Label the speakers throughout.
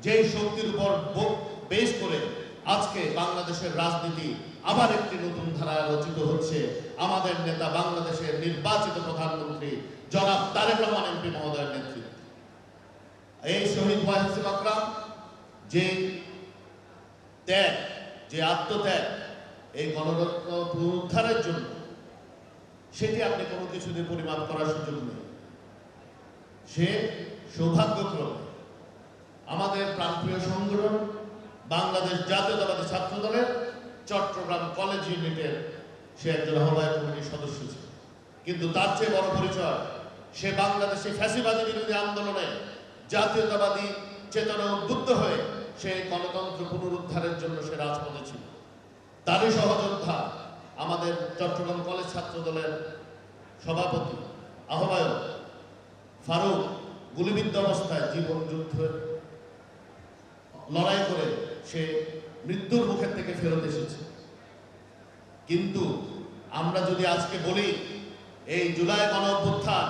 Speaker 1: যেই শক্তির উপর বেস করে আজকে বাংলাদেশের রাজনীতি আবার একটি নতুন ধারায় রচিত হচ্ছে। আমাদের নেতা বাংলাদেশের নির্বাচিত প্রধানমন্ত্রী জনাব তারেক রহমান এমপি মহোদয়ের নেতৃত্বে এই শহীদ ওয়াহিদ আকরাম যে ত্যাগ, যে আত্মত্যাগ এই গণতন্ত্র পুনরুদ্ধারের জন্য, সেটি আপনি কোনো কিছু দিয়ে পরিমাপ করার সুযোগ নেই। সে সৌভাগ্যক্রমে আমাদের প্রাণপ্রিয় সংগঠন বাংলাদেশ জাতীয়তাবাদী ছাত্র দলের চট্টগ্রাম কলেজ ইউনিটের সে একজন আহ্বায়ক কমিটির সদস্য ছিল। কিন্তু তার চেয়ে বড় পরিচয়, সে বাংলাদেশে ফ্যাসিবাদী বিরোধী আন্দোলনে জাতীয়তাবাদী চেতনা উদ্বুদ্ধ হয়ে সে গণতন্ত্র পুনরুদ্ধারের জন্য সে রাজপথে ছিল। তারই সহযোদ্ধা আমাদের চট্টগ্রাম কলেজ ছাত্র দলের সভাপতি আহ্বায়ক ফারুক গুলিবিদ্ধ অবস্থায় জীবন যুদ্ধের লড়াই করে সে মৃত্যুর মুখের থেকে ফেরত এসেছে। কিন্তু আমরা যদি আজকে বলি এই জুলাই গণঅভ্যুত্থান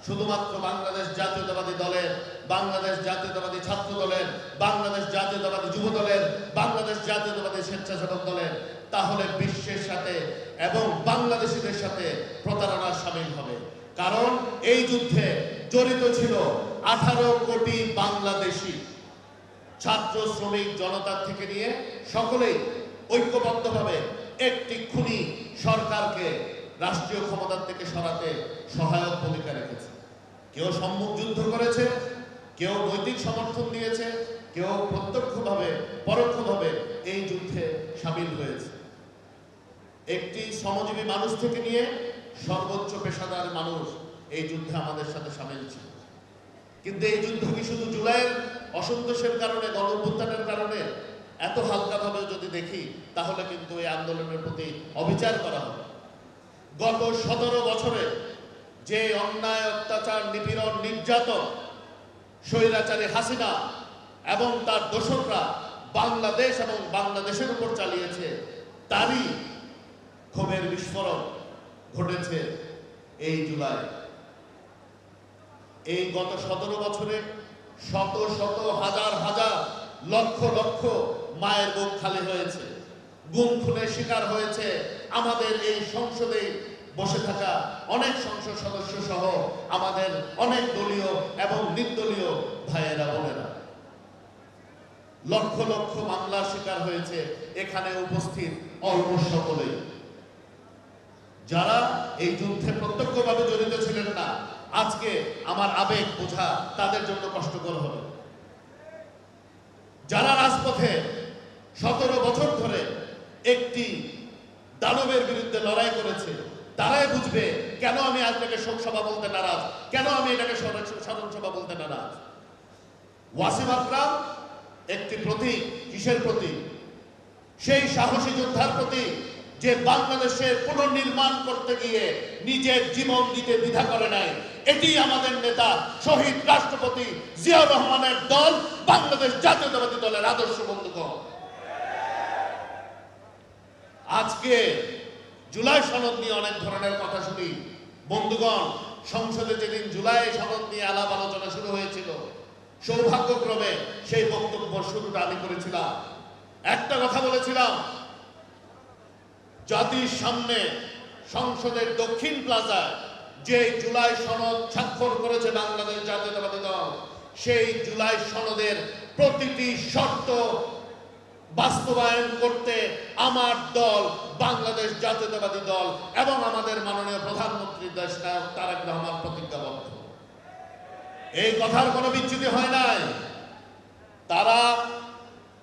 Speaker 1: শুধুমাত্র বাংলাদেশ জাতীয়তাবাদী দলের, বাংলাদেশ জাতীয়তাবাদী ছাত্র দলের, বাংলাদেশ জাতীয়তাবাদী যুব দলের, বাংলাদেশ জাতীয়তাবাদী স্বেচ্ছাসেবক দলের, তাহলে বিশ্বের সাথে এবং বাংলাদেশিদের সাথে প্রতারণা সামিল হবে। কারণ এই যুদ্ধে জড়িত ছিল 18 কোটি বাংলাদেশি ছাত্র, শ্রমিক, জনতার থেকে নিয়ে সকলেই ঐক্যবদ্ধভাবে একটি খুনি সরকারকে রাষ্ট্রীয় ক্ষমতার থেকে সরাতে সহায়ক ভূমিকা রেখেছে। কেউ সম্মুখ যুদ্ধ করেছে, কেউ নৈতিক সমর্থন দিয়েছে, কেউ প্রত্যক্ষভাবে পরোক্ষভাবে এই যুদ্ধে সামিল হয়েছে। একটি শ্রমজীবী মানুষ থেকে নিয়ে সর্বোচ্চ পেশাদার মানুষ এই যুদ্ধে আমাদের সাথে সামিল ছিল। কিন্তু এই যুদ্ধ কি শুধু জুলাইয়ের অসন্তোষের কারণে, গণঅভ্যুত্থানের কারণে এত হালকাভাবে যদি দেখি, তাহলে কিন্তু এই আন্দোলনের প্রতি অবিচার করা হবে। গত 17 বছরে যে অন্যায়, অত্যাচার, নিপীড়ন, নির্যাতন স্বৈরাচারী হাসিনা এবং তার দোসররা বাংলাদেশ এবং বাংলাদেশের উপর চালিয়েছে, তারই ক্ষোভের বিস্ফোরণ ঘটেছে এই জুলাই। এই গত 17 বছরে শত শত হাজার হাজার লক্ষ লক্ষ মায়ের বুক খালি হয়েছে, গুম খুনের শিকার হয়েছে আমাদের এই সংসদে বসে থাকা অনেক সংসদ সদস্য সহ আমাদের অনেক দলীয় এবং নির্দলীয় ভাইয়েরা বোনেরা। লক্ষ লক্ষ মামলার শিকার হয়েছে এখানে উপস্থিত অলমোস্ট সকলেই। যারা এই যুদ্ধে প্রত্যক্ষভাবে জড়িত ছিলেন না, আজকে আমার আবেগ বোঝা তাদের জন্য কষ্টকর হবে। যারা রাজপথে 17 বছর ধরে একটি দানবের বিরুদ্ধে লড়াই করেছে, তারাই বুঝবে কেন আমি আজকে শোক সভা বলতে নারাজ, কেন আমি এটাকে স্মরণ সভা বলতে নারাজ। ওয়াসিম আকরাম একটি প্রতীক। কিসের প্রতীক? সেই সাহসী যোদ্ধার প্রতীক যে বাংলাদেশের পুনর্নির্মাণ করতে গিয়ে নিজের জীবন দিতে দ্বিধা করে নাই। এটি আমাদের নেতা শহীদ রাষ্ট্রপতি জিয়াউর রহমানের দল, বাংলাদেশ জাতীয়তাবাদী দলের আদর্শ বন্ধুগণ। আজকে জুলাই সনদ নিয়ে অনেক ধরনের কথা শুনি বন্ধুগণ। সংসদে যেদিন জুলাই সনদ নিয়ে আলাপ আলোচনা শুরু হয়েছিল, সৌভাগ্যক্রমে সেই বক্তব্য শুরুটা আমি করেছিলাম। একটা কথা বলেছিলাম, জাতির সামনে সংসদের দক্ষিণ প্লাজায় যে জুলাই সনদ স্বাক্ষর করেছে বাংলাদেশ জাতীয়তাবাদী দল, সেই জুলাই সনদের প্রতিটি শর্ত বাস্তবায়ন করতে আমার দল, বাংলাদেশ জাতীয়তাবাদী দল এবং আমাদের মাননীয় প্রধানমন্ত্রী দেশ নায়ক তারেক রহমান প্রতিজ্ঞাবদ্ধ। এই কথার কোনো বিচ্যুতি হয় নাই। তারা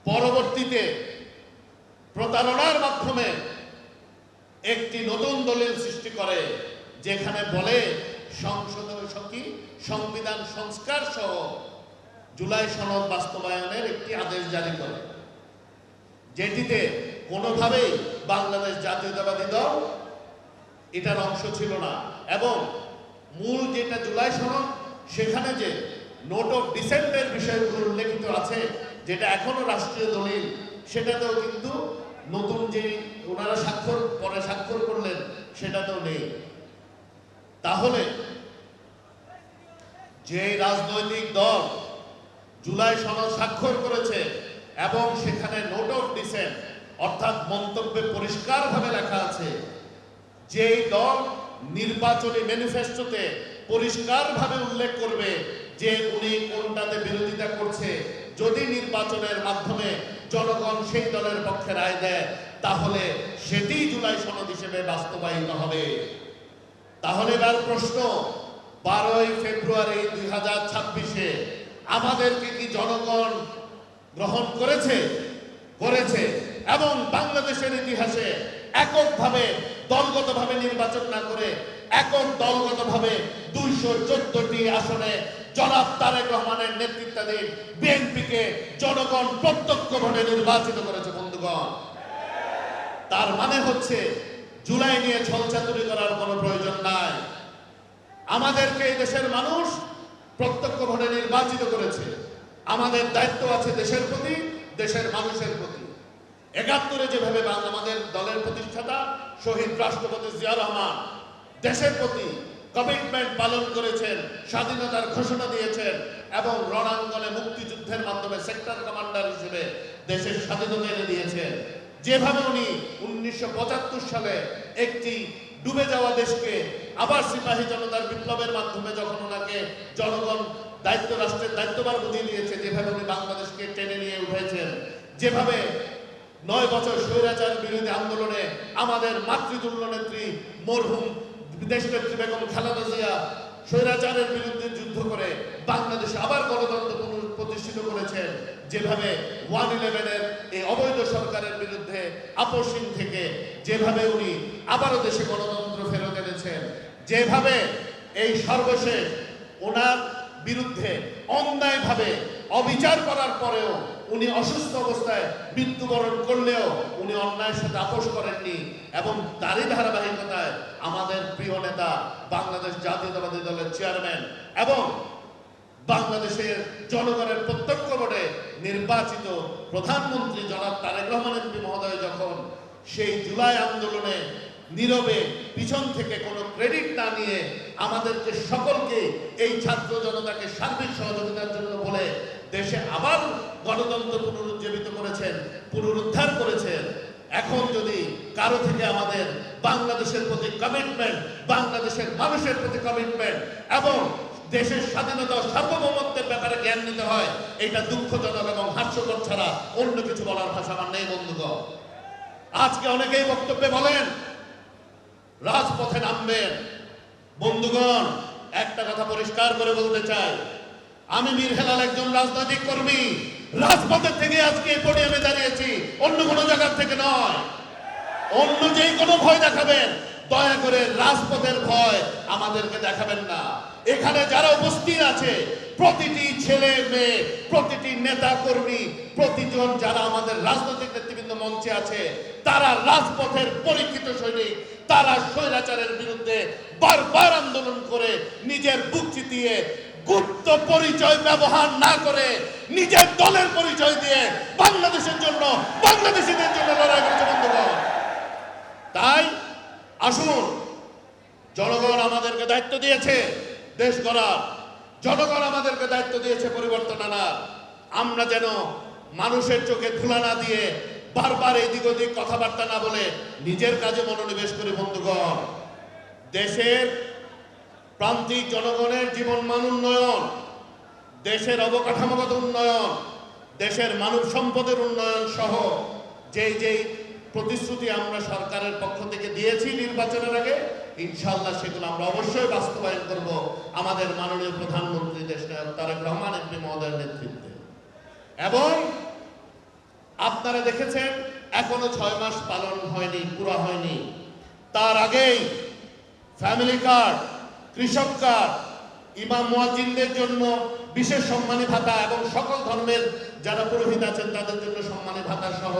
Speaker 1: পরবর্তীতে প্রতারণার মাধ্যমে একটি নতুন দলিল সৃষ্টি করে, যেখানে বলে সংবিধান সংস্কার সহ জুলাই সনদ বাস্তবায়নের একটি আদেশ জারি করে, যেটিতে কোনোভাবেই বাংলাদেশ জাতীয়তাবাদী দল এটার অংশ ছিল না। এবং মূল যেটা জুলাই সনদ, সেখানে যে নোট অফ ডিসেন্টের বিষয়গুলো উল্লেখিত আছে, যেটা এখনো রাষ্ট্রীয় দলিল, সেটাতেও কিন্তু নতুন যে ওনারা পরে স্বাক্ষর করলেন সেটাতেও নেই। তাহলে যে রাজনৈতিক দল জুলাই সনদ স্বাক্ষর করেছে এবং সেখানে নোট অফ ডিসেন্ট অর্থাৎ মন্তব্যে পরিষ্কারভাবে লেখা আছে যেই দল নির্বাচনী ম্যানিফেস্টোতে পরিষ্কারভাবে উল্লেখ করবে যে উনি কোনটাতে বিরোধিতা করছে, যদি নির্বাচনের মাধ্যমে জনগণ সেই দলের পক্ষে রায় দেয় তাহলে সেটি জুলাই সনদ হিসেবে বাস্তবায়িত হবে। তাহলে এবার প্রশ্ন, 12ই ফেব্রুয়ারি 2026-এ আমাদেরকে কি জনগণ গ্রহণ করেছে? করেছে। এবং বাংলাদেশের ইতিহাসে এককভাবে দলগতভাবে নির্বাচন না করে একক দলগতভাবে 214টি আসনে জনাব তারেক রহমানের নেতৃত্বাধীন বিএনপিকে জনগণ প্রত্যক্ষ ভোটে নির্বাচিত করেছে বন্ধুগণ। তার মানে হচ্ছে জুলাই নিয়ে ছলচাতুরি করার কোনো প্রয়োজন নাই। আমাদেরকে এই দেশের মানুষ প্রত্যক্ষ ভোটে নির্বাচিত করেছে। আমাদের দায়িত্ব আছে দেশের প্রতি, দেশের মানুষের প্রতি। 71-এ যেভাবে আমাদের দলের প্রতিষ্ঠাতা শহীদ রাষ্ট্রপতি জিয়া রহমান দেশের প্রতি কমিটমেন্ট পালন করেছেন, স্বাধীনতার ঘোষণা দিয়েছেন এবং রণাঙ্গনে মুক্তিযুদ্ধের মাধ্যমে সেক্টর কমান্ডার হিসেবে দেশের স্বাধীনতা এনে দিয়েছেন, যেভাবে উনি 1975 সালে একটি ডুবে যাওয়া দেশকে আবার সিপাহী জনতার বিপ্লবের মাধ্যমে যখন ওনাকে জনগণ রাষ্ট্রের দায়িত্বভার বুঝিয়ে দিয়েছে, যেভাবে উনি বাংলাদেশকে টেনে নিয়ে উঠেছেন, যেভাবে 9 বছর স্বৈরাচার বিরোধী আন্দোলনে আমাদের মাতৃতুল্য নেত্রী মরহুম দেশনেত্রী বেগম খালেদা জিয়া স্বৈরাচারের বিরুদ্ধে যুদ্ধ করে বাংলাদেশে আবার গণতন্ত্র প্রতিষ্ঠিত করেছেন, যেভাবে 111-এর এই অবৈধ সরকারের বিরুদ্ধে আপোষহীন থেকে যেভাবে উনি আবারও দেশে গণতন্ত্র ফেরত এনেছেন, যেভাবে এই সর্বশেষ ওনার বিরুদ্ধে অন্যায়ভাবে অবিচার করার পরেও উনি অসুস্থ অবস্থায় মৃত্যুবরণ করলেও উনি অন্যায়ের সাথে আপোষ করেননি এবং তারই ধারাবাহিকতায় আমাদের প্রিয় নেতা বাংলাদেশ জাতীয়তাবাদী দলের চেয়ারম্যান এবং বাংলাদেশের জনগণের প্রত্যক্ষ ভোটে নির্বাচিত প্রধানমন্ত্রী জনাব তারেক রহমান এমপি মহোদয় যখন সেই জুলাই আন্দোলনে নীরবে পিছন থেকে কোনো ক্রেডিট না নিয়ে আমাদেরকে সকলকে এই ছাত্র জনতাকে সার্বিক সহযোগিতার জন্য বলে দেশে আবার গণতন্ত্র পুনরুজ্জীবিত করেছেন, পুনরুদ্ধার করেছেন, এখন যদি কারো থেকে আমাদের বাংলাদেশের প্রতি কমিটমেন্ট, বাংলাদেশের মানুষের প্রতি কমিটমেন্ট এবং দেশের স্বাধীনতা ও সার্বভৌমত্বের ব্যাপারে জ্ঞান নিতে হয়, এটা দুঃখজনক এবং হাস্যকর ছাড়া অন্য কিছু বলার ভাষা আমার নেই বন্ধুগণ। আজকে অনেকেই বক্তব্যে বলেন রাজপথে নামবেন। বন্ধুগণ, একটা কথা পরিষ্কার করে বলতে চাই, আমি মীর হেলাল একজন রাজনৈতিক কর্মী। রাজপথের থেকে আজকে এই পোডিয়ামে দাঁড়িয়েছি, অন্য কোনো জায়গা থেকে নয়। অন্য যেই কোনো ভয় দেখাবেন, দয়া করে রাজপথের ভয় আমাদেরকে দেখাবেন না। এখানে যারা উপস্থিত আছে প্রতিটি ছেলে মেয়ে, প্রতিটি নেতা কর্মী, প্রতিজন যারা আমাদের রাজনৈতিক নেতৃবৃন্দ মঞ্চে আছে, তারা রাজপথের পরীক্ষিত সৈনিক। তারা স্বৈরাচারের বিরুদ্ধে বারবার আন্দোলন করে নিজের বুক চিতিয়ে গুপ্ত পরিচয় ব্যবহার না করে নিজের দলের পরিচয় দিয়ে বাংলাদেশের জন্য, বাংলাদেশিদের জন্য লড়াই করছে বন্ধুগণ। তাই আসুন, জনগণ আমাদেরকে দায়িত্ব দিয়েছে দেশ গড়ার, জনগণ আমাদেরকে দায়িত্ব দিয়েছে পরিবর্তন আনার। আমরা যেন মানুষের চোখে ধুলা না দিয়ে বারবার এদিক ওদিক কথাবার্তা না বলে নিজের কাজে মনোনিবেশ করি বন্ধুগণ। দেশের প্রান্তিক জনগণের জীবনমান উন্নয়ন, দেশের অবকাঠামোগত উন্নয়ন, দেশের মানব সম্পদের উন্নয়ন সহ যেই প্রতিশ্রুতি আমরা সরকারের পক্ষ থেকে দিয়েছি নির্বাচনের আগে, ইনশাআল্লাহ সেগুলো আমরা অবশ্যই বাস্তবায়ন করব আমাদের মাননীয় প্রধানমন্ত্রী দেশনায়ক তারেক রহমান এমপি মহোদয়ের নেতৃত্বে। এবং আপনারা দেখেছেন এখনো 6 মাস পালন হয়নি, পুরো হয়নি, তার আগেই ফ্যামিলি কার্ড, কৃষক কার্ড, ইমাম মুয়াজ্জিনদের জন্য বিশেষ সম্মানী ভাতা এবং সকল ধর্মের যারা পুরোহিত আছেন তাদের জন্য সম্মানী ভাতা সহ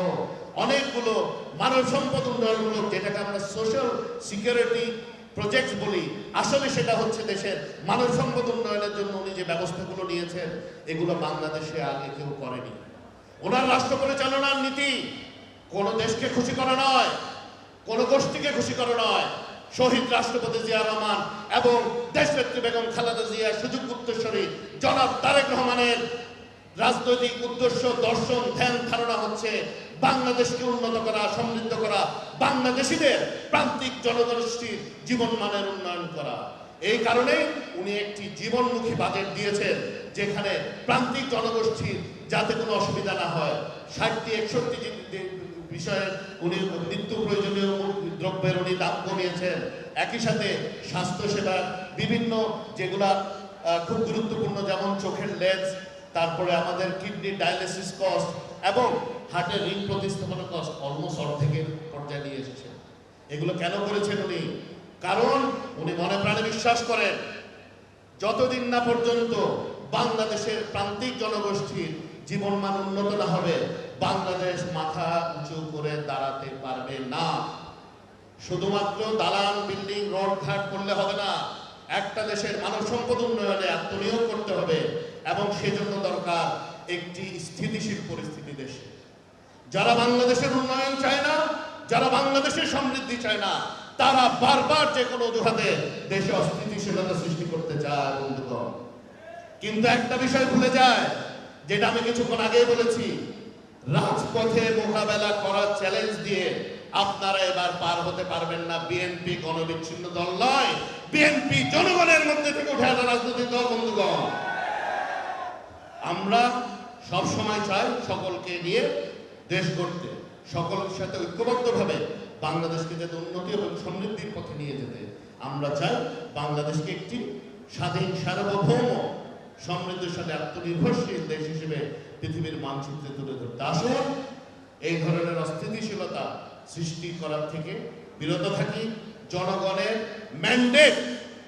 Speaker 1: অনেকগুলো মানব সম্পদ উন্নয়নমূলক, যেটাকে আমরা সোশ্যাল সিকিউরিটি প্রজেক্ট বলি, আসলে সেটা হচ্ছে দেশের মানব সম্পদ উন্নয়নের জন্য উনি যে ব্যবস্থাগুলো নিয়েছেন, এগুলো বাংলাদেশে আগে কেউ করেনি। ওনার রাষ্ট্র পরিচালনার নীতি কোনো দেশকে খুশি করা নয়, কোনো গোষ্ঠীকে খুশি করা নয়। শহীদ রাষ্ট্রপতি জিয়া রহমান এবং দেশনেত্রী বেগম খালেদা জিয়া, সুযোগ্য উত্তরসূরি জনাব তারেক রহমানের রাজনৈতিক উদ্দেশ্য, দর্শন, ধ্যান, ধারণা হচ্ছে বাংলাদেশকে উন্নত করা, সমৃদ্ধ করা, বাংলাদেশিদের প্রান্তিক জনগোষ্ঠীর জীবনমানের উন্নয়ন করা। এই কারণে উনি একটি জীবনমুখী বাজেট দিয়েছেন, যেখানে প্রান্তিক জনগোষ্ঠীর যাতে কোনো অসুবিধা না হয়। 60-61 বিষয়ে উনি নিত্য প্রয়োজনীয় দ্রব্যের উনি দাম কমিয়েছেন। একই সাথে স্বাস্থ্যসেবা বিভিন্ন যেগুলা খুব গুরুত্বপূর্ণ, যেমন চোখের লেন্স, তারপরে আমাদের কিডনি ডায়ালিসিস কস্ট এবং হার্টের রিং প্রতিস্থাপন কস্ট অলমোস্ট অর্ধেকের পর্যায়ে নিয়ে এসেছেন। এগুলো কেন করেছেন উনি? কারণ উনি মনে প্রাণে বিশ্বাস করেন যতদিন না পর্যন্ত বাংলাদেশের প্রান্তিক জনগোষ্ঠীর জীবনমান উন্নত না হবে, বাংলাদেশ মাথা উঁচু করে দাঁড়াতে পারবে না। শুধুমাত্র দালান, বিল্ডিং, রোড ঘাট করলে হবে না। একটা দেশের মানব সম্পদ উন্নয়নে আত্মনিয়োগ করতে হবে এবং সেজন্য দরকার একটি স্থিতিশীল পরিস্থিতি দেশে। যারা বাংলাদেশের উন্নয়ন চায় না, যারা বাংলাদেশের সমৃদ্ধি চায় না, তারা বারবার যে কোনো অজুহাতে দেশে অস্থিতিশীলতা সৃষ্টি করতে চায় বন্ধুগণ। কিন্তু একটা বিষয় ভুলে যায়, যেটা আমি কিছুক্ষণ আগেই বলেছি, রাজপথে মোকাবেলা করার চ্যালেঞ্জ দিয়ে আপনারা এবার পার হতে পারবেন না। বিএনপি গণবিচ্ছিন্ন দল নয়, বিএনপি জনগণের মধ্যে থেকে উঠে আসা রাজনৈতিক দল বন্ধুগণ। আমরা সব সময় চাই সকলকে নিয়ে দেশ গড়তে, সকলের সাথে ঐক্যবদ্ধভাবে বাংলাদেশকে যাতে উন্নতি এবং সমৃদ্ধির পথে নিয়ে যেতে। আমরা চাই বাংলাদেশকে একটি স্বাধীন, সার্বভৌম, সমৃদ্ধশালী, আত্মনির্ভরশীল দেশ হিসেবে পৃথিবীর মানচিত্রে তুলে ধরতে। আসুন এই ধরনের অস্থিতিশীলতা সৃষ্টি করার থেকে বিরত থাকি। জনগণের ম্যান্ডেট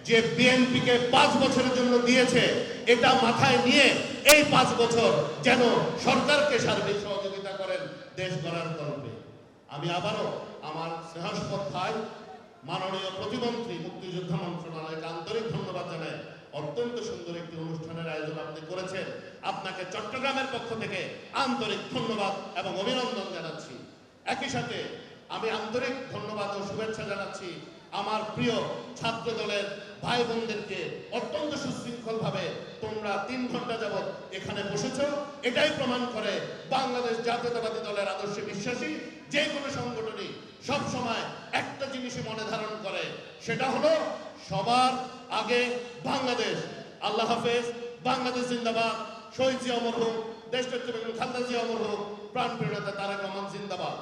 Speaker 1: যে বিএনপিকে 5 বছরের জন্য দিয়েছে, এটা মাথায় নিয়ে এই 5 বছর যেন সরকারকে সার্বিক সহযোগিতা করেন দেশ গড়ার কল্পে। আমি আবারও আমার স্নেহাস্পদ ভাই মাননীয় প্রতিমন্ত্রী মুক্তিযোদ্ধা মন্ত্রণালয়কে আন্তরিক ধন্যবাদ জানাই। অত্যন্ত সুন্দর একটি অনুষ্ঠানের আয়োজন আপনি করেছেন। আপনাকে চট্টগ্রামের পক্ষ থেকে আন্তরিক ধন্যবাদ এবং অভিনন্দন জানাচ্ছি। একই সাথে আমি আন্তরিক ধন্যবাদ ও শুভেচ্ছা জানাচ্ছি আমার প্রিয় ছাত্র দলের ভাই বোনদেরকে। অত্যন্ত সুশৃঙ্খলভাবে তোমরা 3 ঘন্টা যাবৎ এখানে বসেছো। এটাই প্রমাণ করে বাংলাদেশ জাতীয়তাবাদী দলের আদর্শে বিশ্বাসী যে কোনো সংগঠনই সব সময় একটা জিনিসই মনে ধারণ করে, সেটা হলো সবার আগে বাংলাদেশ। আল্লাহ হাফেজ। বাংলাদেশ জিন্দাবাদ। শহীদ জিয়া অমর হোক। দেশনেত্রী বেগম খালেদা জিয়া অমর হোক। প্রাণপ্রিয় নেতা তারেক রহমান জিন্দাবাদ।